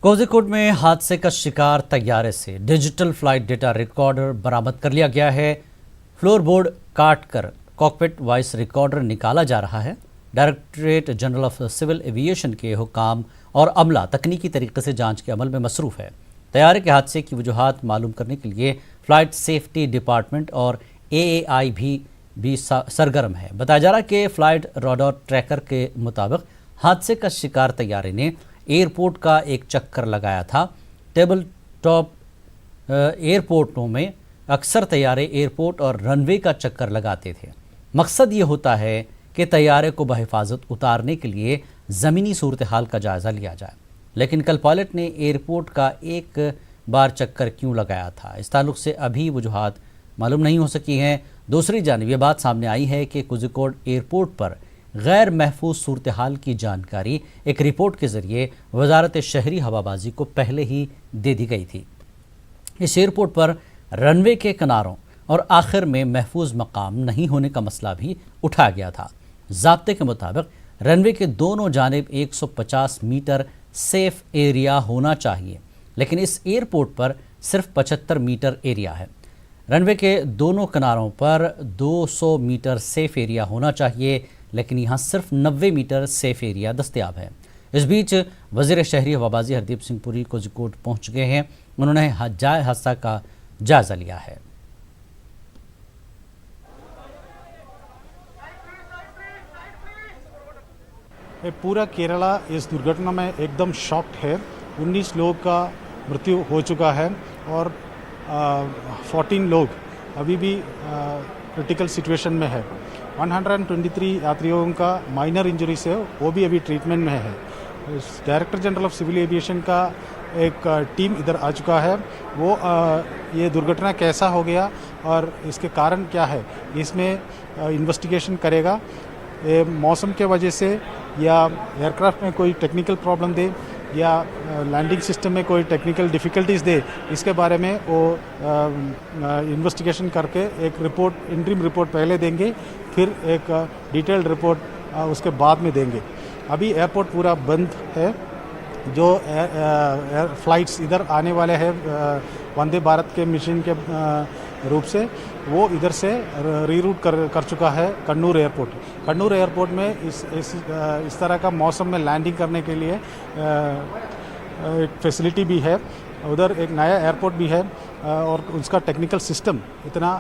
कोझिकोड में हादसे का शिकार तैयारे से डिजिटल फ्लाइट डेटा रिकॉर्डर बरामद कर लिया गया है। फ्लोरबोर्ड काटकर कॉकपिट वॉइस रिकॉर्डर निकाला जा रहा है। Directorate general of civil aviation के हुकाम और अमला तकनीकी तरीके से जांच के अमल में मसरूफ है। तैयारे के हादसे की वजूहात मालूम करने के लिए फ्लाइट सेफ्टी डिपार्टमेंट और AAI भी सरगर्म है। बताया जा रहा है कि फ्लाइट रडार ट्रैकर के मुताबिक हादसे का शिकार तैयारे ने एयरपोर्ट का एक चक्कर लगाया था। टेबल टॉप एयरपोर्टों में अक्सर तैयारे एयरपोर्ट और रनवे का चक्कर लगाते थे। मकसद ये होता है कि तैयारे को बहिफाजत उतारने के लिए ज़मीनी सूरत हाल का जायज़ा लिया जाए, लेकिन कल पायलट ने एयरपोर्ट का एक बार चक्कर क्यों लगाया था, इस ताल्लुक से अभी वजूहात मालूम नहीं हो सकी हैं। दूसरी जानिब ये बात सामने आई है कि कोझिकोड एयरपोर्ट पर गैर महफूज सूरत हाल की जानकारी एक रिपोर्ट के ज़रिए वजारत शहरी हवाबाजी को पहले ही दे दी गई थी। इस एयरपोर्ट पर रनवे के किनारों और आखिर में महफूज मकाम नहीं होने का मसला भी उठाया गया था। ज़ाब्ते के मुताबिक रनवे के दोनों जानिब 150 मीटर सेफ एरिया होना चाहिए, लेकिन इस एयरपोर्ट पर सिर्फ 75 मीटर एरिया है। रनवे के दोनों किनारों पर 200 मीटर सेफ एरिया होना चाहिए, लेकिन यहाँ सिर्फ 90 मीटर सेफ एरिया दस्तयाब है। इस बीच वज़ीर शहरी हवाबाजी हरदीप सिंह पुरी कोझिकोड पहुँच गए हैं। उन्होंने हादसा का जायज़ा लिया है। पूरा केरला इस दुर्घटना में एकदम शॉक्ड है। 19 लोग का मृत्यु हो चुका है और 14 लोग अभी भी क्रिटिकल सिचुएशन में है। 123 यात्रियों का माइनर इंजरीज है, वो भी अभी ट्रीटमेंट में है। Director general of civil aviation का एक टीम इधर आ चुका है। वो ये दुर्घटना कैसा हो गया और इसके कारण क्या है, इसमें इन्वेस्टिगेशन करेगा। ये मौसम के वजह से या एयरक्राफ्ट में कोई टेक्निकल प्रॉब्लम दे या लैंडिंग सिस्टम में कोई टेक्निकल डिफ़िकल्टीज दे, इसके बारे में वो इन्वेस्टिगेशन करके एक रिपोर्ट, इंटरिम रिपोर्ट पहले देंगे, फिर एक डिटेल्ड रिपोर्ट उसके बाद में देंगे। अभी एयरपोर्ट पूरा बंद है। जो एयर फ्लाइट्स इधर आने वाले हैं वंदे भारत के मिशन के रूप से, वो इधर से रीरूट कर चुका है कन्नूर एयरपोर्ट। कन्नूर एयरपोर्ट में इस तरह का मौसम में लैंडिंग करने के लिए एक फैसिलिटी भी है। उधर एक नया एयरपोर्ट भी है और उसका टेक्निकल सिस्टम इतना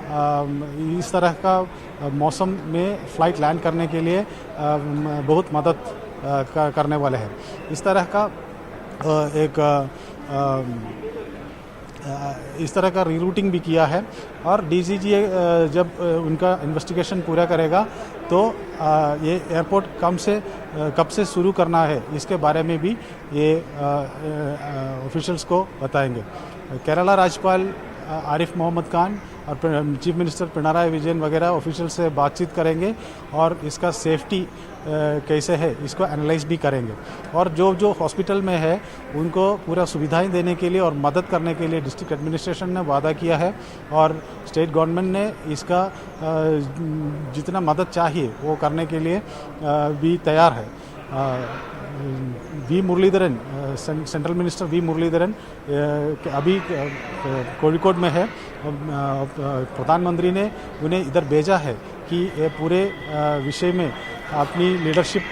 इस तरह का मौसम में फ़्लाइट लैंड करने के लिए बहुत मदद करने वाले हैं। इस तरह का इस तरह का रीरूटिंग भी किया है और DGG जब उनका इन्वेस्टिगेशन पूरा करेगा तो ये एयरपोर्ट कब से शुरू करना है, इसके बारे में भी ये ऑफिशियल्स को बताएंगे। केरला राज्यपाल आरिफ मोहम्मद खान और चीफ मिनिस्टर पिनाराई विजयन वगैरह ऑफिशियल से बातचीत करेंगे और इसका सेफ्टी कैसे है इसको एनालाइज भी करेंगे। और जो हॉस्पिटल में है उनको पूरा सुविधाएं देने के लिए और मदद करने के लिए डिस्ट्रिक्ट एडमिनिस्ट्रेशन ने वादा किया है और स्टेट गवर्नमेंट ने इसका जितना मदद चाहिए वो करने के लिए भी तैयार है। V Muraleedharan, central minister V Muraleedharan अभी कोझिकोड में है। प्रधानमंत्री ने उन्हें इधर भेजा है कि ये पूरे विषय में अपनी लीडरशिप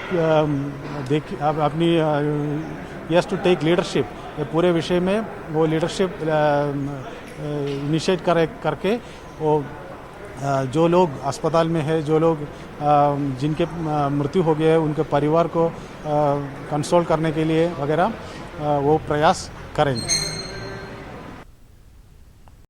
अपनी यस टू टेक लीडरशिप, ये पूरे विषय में वो लीडरशिप इनिशिएट करके वो जो लोग अस्पताल में है, जो लोग जिनके मृत्यु हो गया है, उनके परिवार को कंसोल करने के लिए वगैरह वो प्रयास करेंगे।